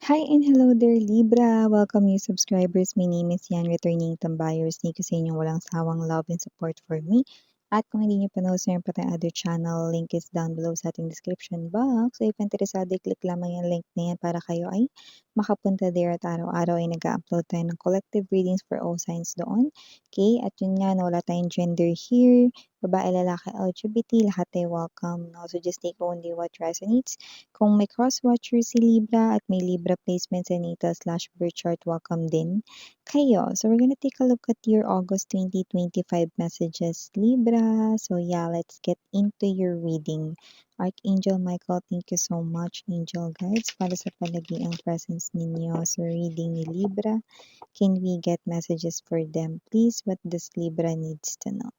Hi and hello there, Libra! Welcome new subscribers. My name is Yan, returning tambayers. Thank you sa inyong walang sawang love and support for me. At kung hindi nyo pa na-subscribe pa tayong other channel, link is down below sa ating description box. So if interesado, click lamang yung link na yan para kayo ay makapunta there at araw-araw ay nag-upload tayo ng collective readings for all signs doon. Okay, at yun nga, wala tayong gender here. Babae, lalaki, LGBT, lahat ay welcome. No? So just take only what resonates. Kung may cross-watcher si Libra at may Libra placement sa natal/birth chart, welcome din kayo. So we're gonna take a look at your August 2025 messages, Libra. So yeah, let's get into your reading. Archangel Michael, thank you so much, Angel Guides, para sa palagiang presence ninyo sa reading ni Libra. Can we get messages for them, please? What does Libra needs to know?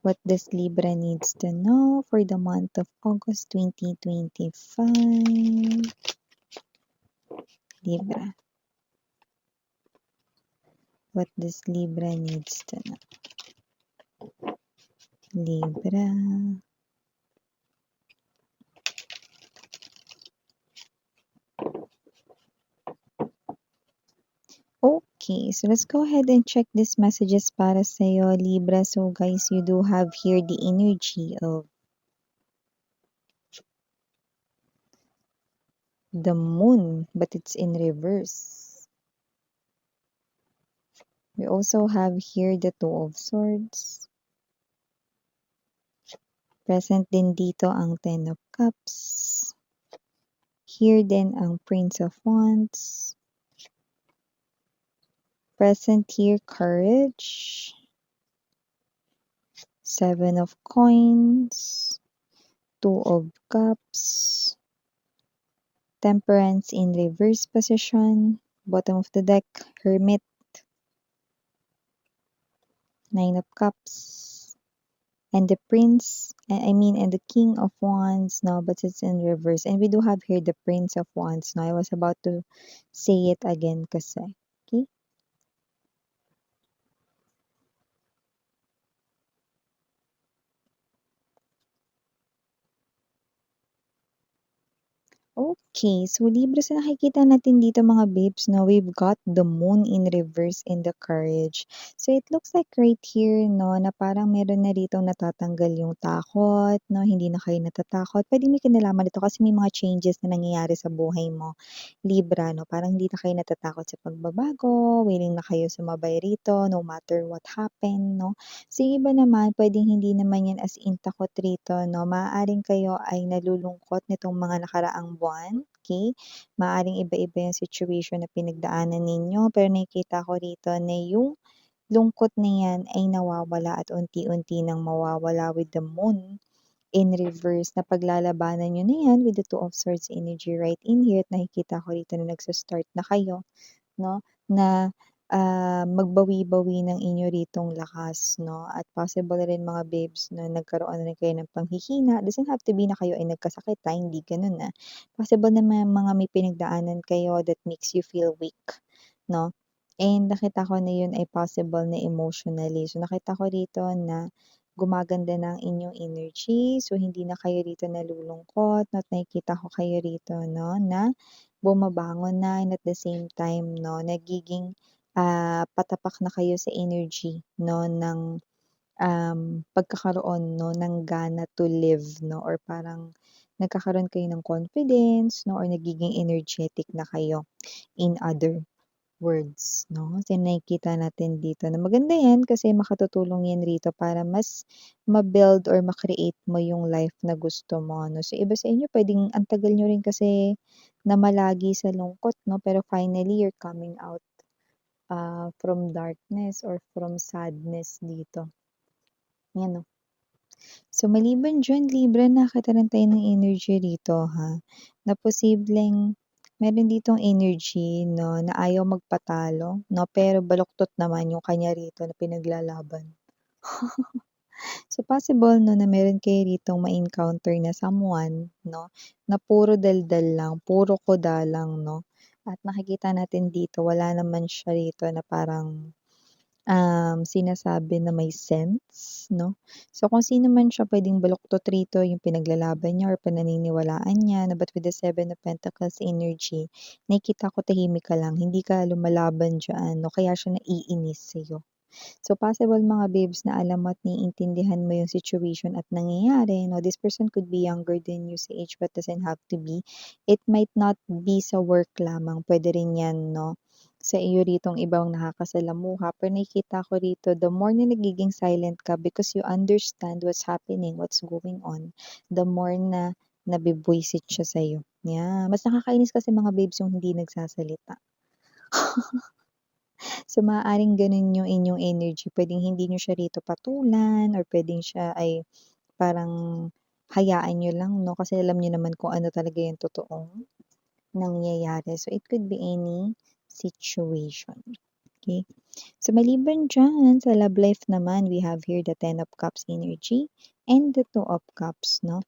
What does Libra needs to know for the month of August 2025? Libra. What does Libra needs to know? Libra. Okay, so let's go ahead and check these messages para sa'yo, Libra. So guys, you do have here the energy of the moon, but it's in reverse. We also have here the Two of Swords. Present din dito ang Ten of Cups. Here din ang Prince of Wands. Present here, Courage. Seven of Coins. Two of Cups. Temperance in reverse position. Bottom of the deck, Hermit. Nine of Cups. And the Prince, and the King of Wands, no, but it's in reverse. And we do have here the Prince of Wands, no. I was about to say it again kasi. Okay? Okay, so Libra, sa nakikita natin dito mga babes, no, we've got the moon in reverse in the courage. So it looks like right here, no, na parang meron na rito natatanggal yung takot, no, hindi na kayo natatakot. Pwede may kinalaman dito kasi may mga changes na nangyayari sa buhay mo, Libra, no, parang hindi na kayo natatakot sa pagbabago, willing na kayo sumabay rito, no matter what happened, no. So yung iba naman, pwedeng hindi naman yan as in takot rito, no, maaaring kayo ay nalulungkot nitong mga nakaraang buwan. Okay? Maaring iba-iba yung situation na pinagdaanan ninyo, pero nakikita ko rito na yung lungkot na yan ay nawawala at unti-unti nang mawawala with the moon in reverse na paglalabanan nyo na yan with the Two of Swords energy right in here at nakikita ko rito na nagsa-start na kayo, no, na magbawi-bawi ng inyo ritong lakas, no? At possible rin mga babes na nagkaroon na rin kayo ng panghihina. Doesn't have to be na kayo ay nagkasakit, hindi ganun na. Possible na may pinagdaanan kayo that makes you feel weak, no? And nakita ko na yun ay possible na emotionally. So nakita ko rito na gumaganda na ang inyong energy. So hindi na kayo rito nalulungkot, no? At nakikita ko kayo rito, no, na bumabangon na and at the same time, no, nagiging patapak na kayo sa energy, no, ng pagkakaroon, no, ng gana to live, no, or parang nagkakaroon kayo ng confidence, no, or nagiging energetic na kayo, in other words, no. Kasi nakikita natin dito na maganda yan kasi makatutulong yan rito para mas ma-build or ma-create mo yung life na gusto mo, no. So iba sa inyo pwedeng ang tagal nyo rin kasi na malagi sa lungkot, no, pero finally you're coming out from darkness or from sadness dito. Yan, no. So, maliban dyan, Libra, nakita rin tayo ng energy rito, ha, na posibleng meron ditong energy, no, na ayaw magpatalo, no, pero baluktot naman yung kanya rito na pinaglalaban. So, possible, no, na meron kayo ritong ma-encounter na someone, no, na puro daldal lang, puro kuda lang, no. At nakikita natin dito, wala naman siya rito na parang sinasabi na may sense 'no. So kung sino man siya puwedeng baluktot rito yung pinaglalaban niya or pananiniwalaan niya na but with the Seven of Pentacles energy, nakikita ko tahimik ka lang, hindi ka lumalaban diyan 'no, kaya siya naiinis sa'yo. So possible mga babes na alam mo at naiintindihan mo yung situation at nangyayari 'no. This person could be younger than you sa age but doesn't have to be. It might not be sa work lamang, puwede rin 'yan 'no, sa iyo ritong ibang nakakasalamuha. Pero nakikita ko rito the more na nagiging silent ka because you understand what's happening, what's going on, the more na nabibwisit siya sa'yo. Yeah, mas nakakainis kasi mga babes yung hindi nagsasalita. So, maaaring gano'n yung inyong energy, puwedeng hindi niyo siya rito patulan or puwedeng siya ay parang hayaan niyo lang 'no, kasi alam niyo naman kung ano talaga yung totoong nangyayari. So, it could be any situation, okey? So, maliban diyan sa love life naman, we have here the Ten of Cups energy and the Two of Cups 'no.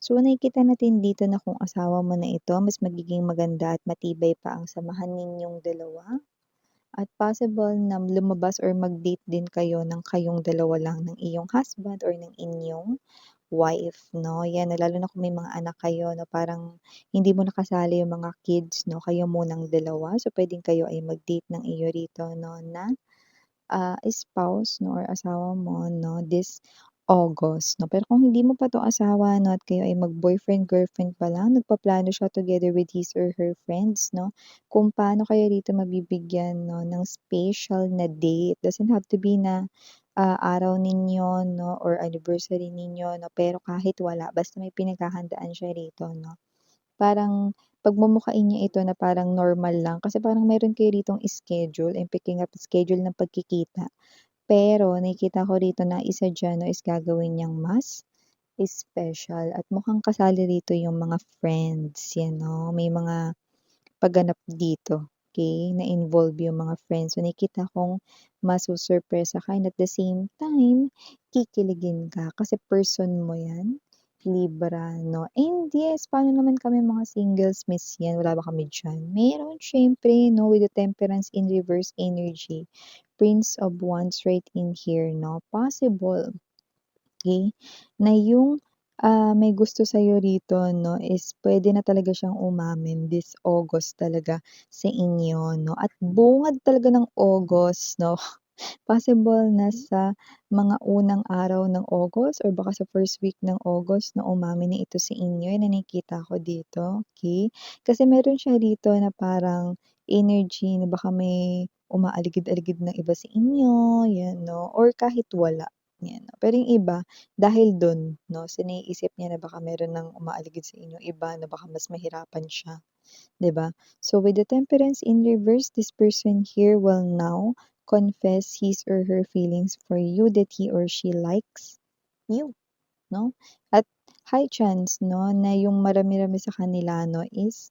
So, nakikita natin dito na kung asawa mo na ito, mas magiging maganda at matibay pa ang samahan ninyong dalawa. At possible na lumabas or mag-date din kayo ng kayong dalawa lang ng iyong husband or ng inyong wife 'no, 'yan na lalo na kung may mga anak kayo na parang hindi mo nakasali yung mga kids 'no, kayo munang dalawa. So, puwedeng kayo ay mag-date ng iyo rito 'no na spouse 'no or asawa mo 'no this August 'no. Pero kung hindi mo pa 'to asawa 'no at kayo ay mag-boyfriend-girlfriend pa lang, nagpaplano siya together with his or her friends 'no, kung paano kayo rito mabibigyan 'no ng special na date. Doesn't have to be na, araw ninyo 'no or anniversary ninyo 'no, pero kahit wala basta may pinaghahandaan siya rito 'no. Parang pagmumukhain niya ito na parang normal lang kasi parang meron kayo ritong schedule, I'm picking up schedule ng pagkikita. Pero nakikita ko rito na isa diyan 'no is gagawin niyang mas special at mukhang kasali rito yung mga friends, 'yan 'no, may mga pagganap dito, okey, na-involve yung mga friends. So, nakikita kong masosurpresa ka and at the same time, kikiligin ka kasi person mo 'yan, Libra 'no. And yes, paano naman kami mga singles miss 'yan, wala ba kami diyan? Meron siyempre 'no, with the Temperance in reverse energy, Prince of Wands right in here 'no. Possible okey, na yung, may gusto sa'yo rito 'no is puwede na talaga siyang umamin this August talaga sa inyo 'no at bungad talaga ng August 'no. Possible na sa mga unang araw ng August or baka sa first week ng August na umamin na ito sa inyo, yan ang nakikita ko dito, okey. Kasi meron siya rito na parang energy na baka may umaaligid-aligid na iba sa inyo, yan 'no, or kahit wala, yan 'no. Pero yung iba dahil dun 'no, so naiisip niya na baka meron ng umaaligid sa inyong iba na baka mas mahirapan siya. 'Di ba? So with the temperance in reverse, this person here will now confess his or her feelings for you that he or she likes you, no? At high chance, no, na yung marami-rami sa kanila, no, is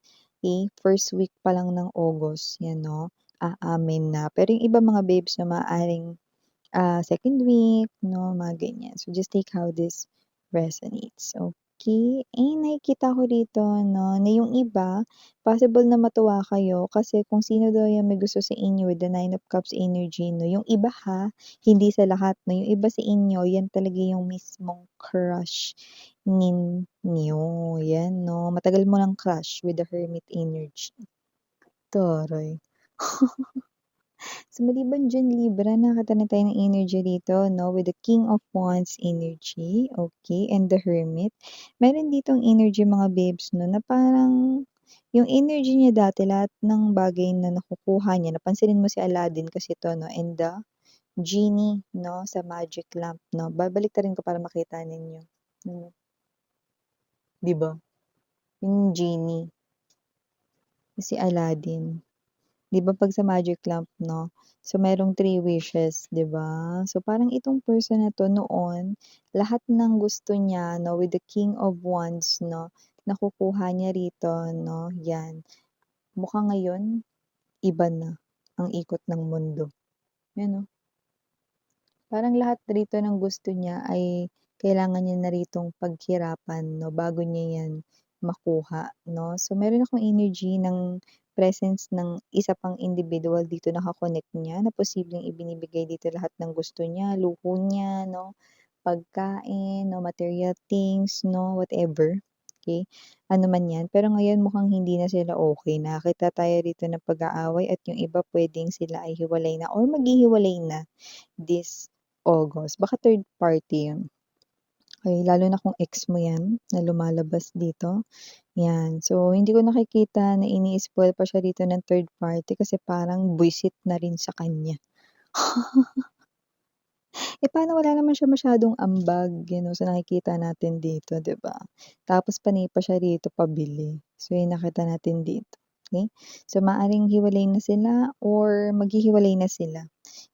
first week pa lang ng August, yan, no, aamin na. Pero yung iba mga babes na maaaring second week 'no, mga ganyan. So, just take how this resonates, okey. Eh, nakikita ko dito 'no, na yung iba possible na matuwa kayo kasi kung sino daw yung may gusto sa inyo with the Nine of Cups energy 'no, yung iba ha, hindi sa lahat 'no, yung iba sa inyo yan talaga yung mismong crush ninyo, yan 'no. Matagal mo ng crush with the Hermit energy. Taray. So, maliban diyan Libra, nakakita na tayo ng energy dito 'no, with the King of Wands energy, okay, and the Hermit. Meron ditong energy mga babes 'no, na parang yung energy niya dati lahat ng bagay na nakukuha niya napansinin mo si Aladdin kasi 'to 'no, and the genie 'no, sa magic lamp 'no. Babaliktarin ko para makita ninyo, 'di ba? Yung genie, si Aladdin. 'Di ba 'pag sa magic lamp 'no, so merong three wishes, 'di ba? So parang itong person na 'to noon, lahat ng gusto niya 'no, with the King of Wands 'no, nakukuha niya rito 'no, 'yan. Mukhang ngayon, iba na ang ikot ng mundo, 'yan 'no. Parang lahat rito ng gusto niya ay kailangan niya na ritong paghirapan 'no, bago niya 'yan makuha 'no. So meron akong energy ng presence ng isa pang individual dito naka-connect niya na posibleng ibinibigay dito lahat ng gusto niya, luho niya 'no, pagkain 'no, material things 'no, whatever, okey, ano man 'yan. Pero ngayon mukhang hindi na sila okey, nakakita tayo rito ng pag-aaway at yung iba puwedeng sila ay hiwalay na or maghihiwalay na this August. Baka third party yun. Okey, lalo na kung ex mo 'yan na lumalabas dito, 'yan. So, hindi ko nakikita na ini-spoil pa siya dito ng third party kasi parang bwisit na rin sa kanya. Eh, paano wala naman siya masyadong ambag, sa nakikita natin dito, 'di ba? Tapos panay pa siya rito pabili. So, yung nakita natin dito, okey? So, maaaring hiwalay na sila or maghihiwalay na sila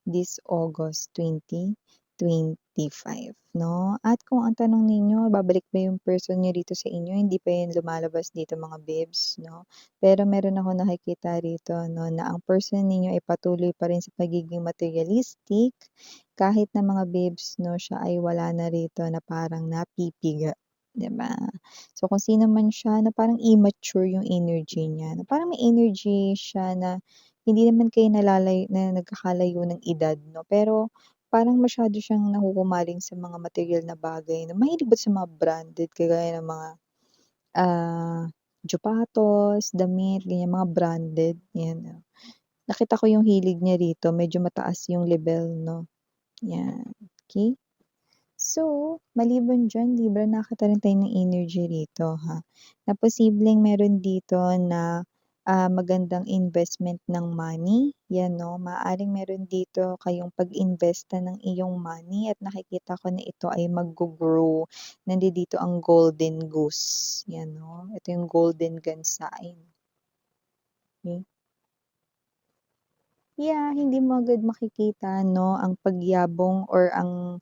this August 2025 'no? At kung ang tanong ninyo, babalik ba yung person niyo rito sa inyo, hindi pa yan lumalabas dito mga bebs 'no? Pero meron akong nakikita rito 'no, na ang person ninyo ay patuloy pa rin sa pagiging materialistic, kahit na mga bebs 'no, siya ay wala na rito na parang napipiga, 'di ba? So, kung sino man siya na parang immature yung energy niya, na parang may energy siya na hindi naman kayo na nagkakalayo ng edad 'no, pero parang masyado siyang nahuhumaling sa mga materyal na bagay na mahilig ba sa mga branded kagaya ng mga, ah, sapatos, damit, ganyan, mga branded, 'yan. Nakita ko yung hilig niya rito, medyo mataas yung lebel 'no, 'yan, okey. So, maliban diyan Libra nakakita rin tayo ng energy rito ha, na posibleng meron dito na, magandang investment ng money, 'yan 'no. Maaaring meron dito kayong pag-investa ng iyong money at nakikita ko na ito ay maggo-grow. Nandito ang golden goose, 'yan 'no. Ito yung golden gun sign, okey. Yeah, hindi mo agad makikita 'no, ang pagyabong or ang,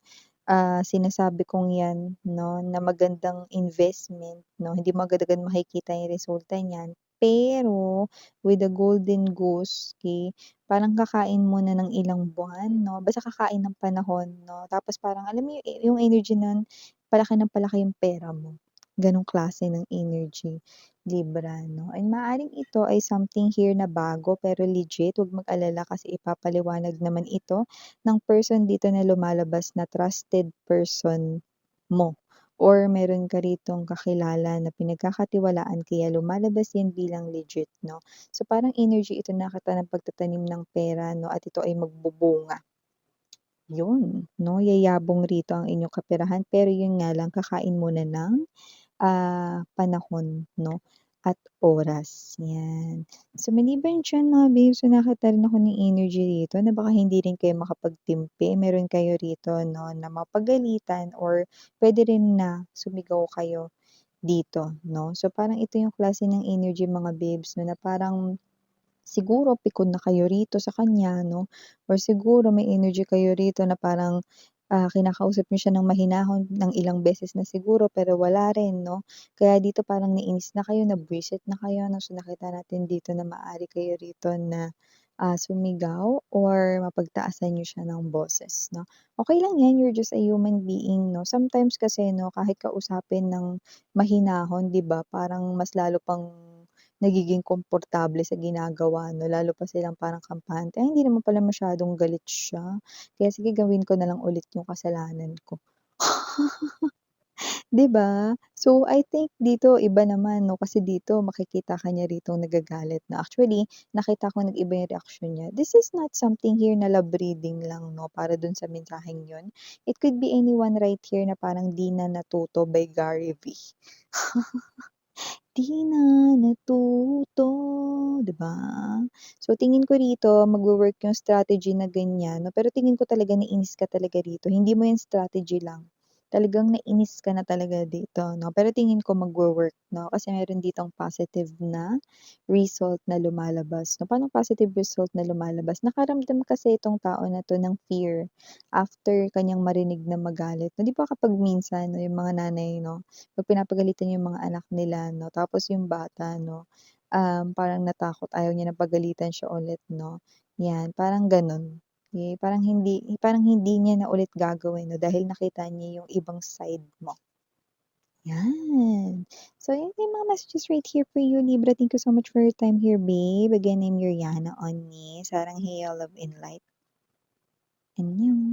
sinasabi kong 'yan 'no, na magandang investment 'no, hindi mo agad-agad makikita yung resulta niyan. Pero with the golden goose, okey, parang kakain muna ng ilang buwan 'no, basta kakain ng panahon 'no, tapos parang alam mo yung energy nun, palaki ng palaki yung pera mo, gano'ng klase ng energy. Libra 'no, and maaaring ito ay something here na bago pero legit, huwag mag-alala kasi ipapaliwanag naman ito ng person dito na lumalabas na trusted person mo or meron ka ritong kakilala na pinagkakatiwalaan kaya lumalabas yan bilang legit 'no. So, parang energy ito na kita ng pagtatanim ng pera 'no at ito ay magbubunga. Yun 'no, yayabong rito ang inyong kaperahan pero yun nga lang kakain muna ng panahon 'no, at oras, 'yan. So, maliban diyan mga babes, so nakita rin ako ng energy rito na baka hindi rin kayo makapagtimpi, meron kayo rito 'no, na mapagalitan or puwede rin na sumigaw kayo dito 'no. So, parang ito yung klase ng energy mga babes 'no, na parang siguro pikon na kayo rito sa kanya 'no, or siguro may energy kayo rito na parang, kinakausap niyo siya ng mahinahon ng ilang beses na siguro pero wala rin 'no. Kaya dito parang nainis na kayo, nabwisit na kayo 'no, so nakita natin dito na maaari kayo rito na, sumigaw or mapagtaasan niyo siya ng boses 'no. Okey lang 'yan, you're just a human being 'no. Sometimes kasi 'no, kahit kausapin ng mahinahon 'di ba, parang mas lalo pang nagiging komportable sa ginagawa 'no, lalo pa silang parang kampante, "Ay hindi naman pala masyadong galit siya, kaya sige gawin ko na lang ulit yung kasalanan ko." 'Di ba? So, I think dito iba naman 'no, kasi dito makikita ka niya ritong nagagalit na actually nakita ko nag-iba yung reaksyon niya. This is not something here na love reading lang 'no, para dun sa mensaheng yun. It could be anyone right here na parang "Di na natuto" by Gary V. 'Di na natuto, 'di ba? So, tingin ko rito magwo-work yung strategy na ganyan 'no, pero tingin ko talaga nainis ka talaga rito, hindi mo yan strategy lang. Talagang nainis ka na talaga dito 'no, pero tingin ko magwo-work 'no, kasi meron ditong positive na result na lumalabas 'no. Paano positive result na lumalabas? Nakaramdam kasi itong tao na 'to ng fear after kanyang marinig na magalit 'no. 'Di ba kapag minsan 'no, yung mga nanay 'no, 'pag pinapagalitan yung mga anak nila 'no, tapos yung bata 'no, parang natakot ayaw niya na pagalitan siya ulit 'no, 'yan parang gano'n. Parang hindi niya na ulit gagawin 'no, dahil nakita niya yung ibang side mo. Yan. So, yun yung mga messages right here for you, Libra. Thank you so much for your time here, babe. Again, I'm Yuriana on me. 사랑해요, love and light. 안녕.